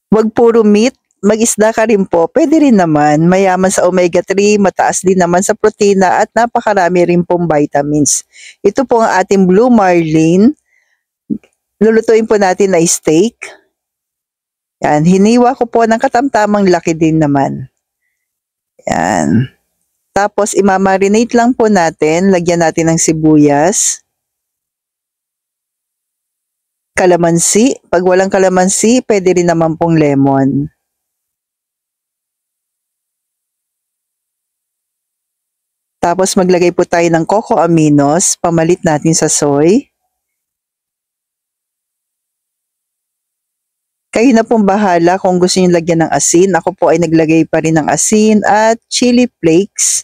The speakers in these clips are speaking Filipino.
Wag puro meat, mag-isda ka rin po, puwede rin naman. Mayaman sa omega-3, mataas din naman sa protina at napakarami rin pong vitamins. Ito po ang ating blue marlin. Lulutuin po natin na steak. Yan, hiniwa ko po ng katamtamang laki din naman. Yan. Tapos imamarinate lang po natin, lagyan natin ng sibuyas, kalamansi. Pag walang kalamansi, pwede rin naman pong lemon. Tapos maglagay po tayo ng coco aminos, pamalit natin sa soy. Kayo na pong bahala kung gusto niyo lagyan ng asin. Ako po ay naglagay pa rin ng asin at chili flakes.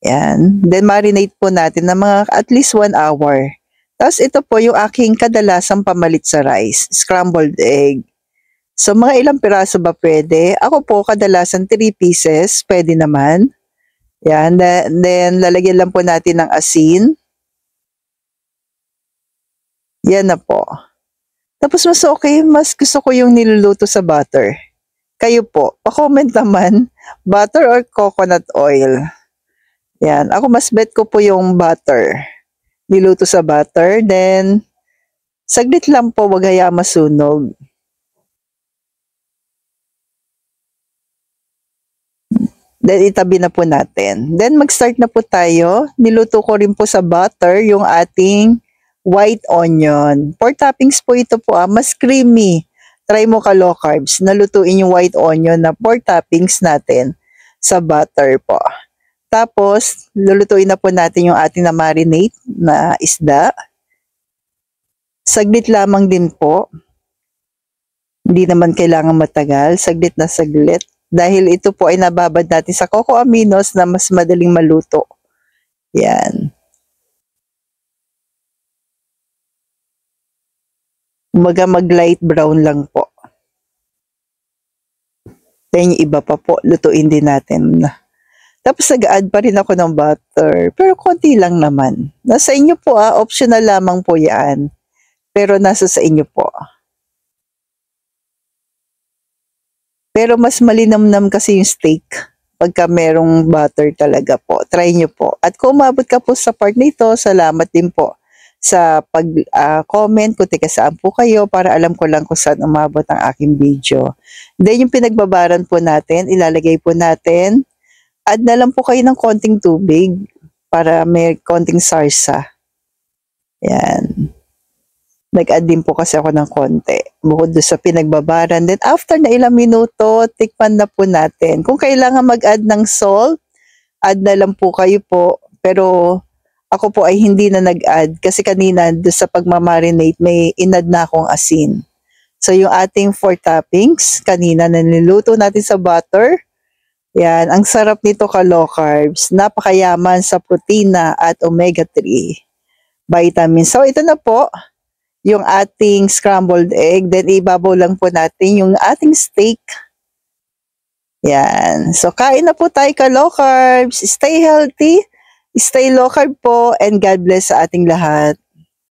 Yan. Then marinate po natin ng mga at least 1 hour. Tapos ito po yung aking kadalasang pamalit sa rice, scrambled egg. So mga ilang piraso ba pwede? Ako po kadalasan 3 pieces, pwede naman. Yan, then lalagyan lang po natin ng asin. Yan na po. Tapos mas okay, mas gusto ko yung niluluto sa butter. Kayo po, pa-comment naman, butter or coconut oil. Yan, ako mas bet ko po yung butter. Niluto sa butter, then saglit lang po, wag hayaan masunog. Then itabi na po natin. Then mag-start na po tayo. Niluto ko rin po sa butter yung ating white onion. For toppings po ito po, mas creamy. Try mo ka low carbs. Nalutuin yung white onion na for toppings natin sa butter po. Tapos, lulutuin na po natin yung ating na marinate na isda. Saglit lamang din po. Hindi naman kailangan matagal. Saglit na saglit. Dahil ito po ay nababad natin sa coco aminos na mas madaling maluto. Yan. Umaga mag-light brown lang po. Then yung iba pa po, lutuin din natin. Tapos nag-add pa rin ako ng butter. Pero konti lang naman. Nasa inyo po optional lamang po yan. Pero nasa sa inyo po. Pero mas malinamnam kasi yung steak pagka merong butter talaga po. Try nyo po. At kung umabot ka po sa part nito, salamat din po sa pag-comment kung tika saan po kayo para alam ko lang kung saan umabot ang aking video. Then yung pinagbabaran po natin, ilalagay po natin. Add na lang po kayo ng konting tubig para may konting sarsa. Yan. Nag-add din po kasi ako ng konti. Bukod doon sa pinagbabaran. Then after na ilang minuto, tikman na po natin. Kung kailangan mag-add ng salt, add na lang po kayo po. Pero ako po ay hindi na nag-add kasi kanina doon sa pagmamarinate may inad na akong asin. So yung ating 4 toppings, kanina na niluto natin sa butter. Yan, ang sarap nito ka low carbs. Napakayaman sa protina at omega-3 vitamins. So ito na po yung ating scrambled egg. Then ibabaw lang po natin yung ating steak. Yan. So kain na po tayo ka low carbs. Stay healthy, stay low carb po, and God bless sa ating lahat.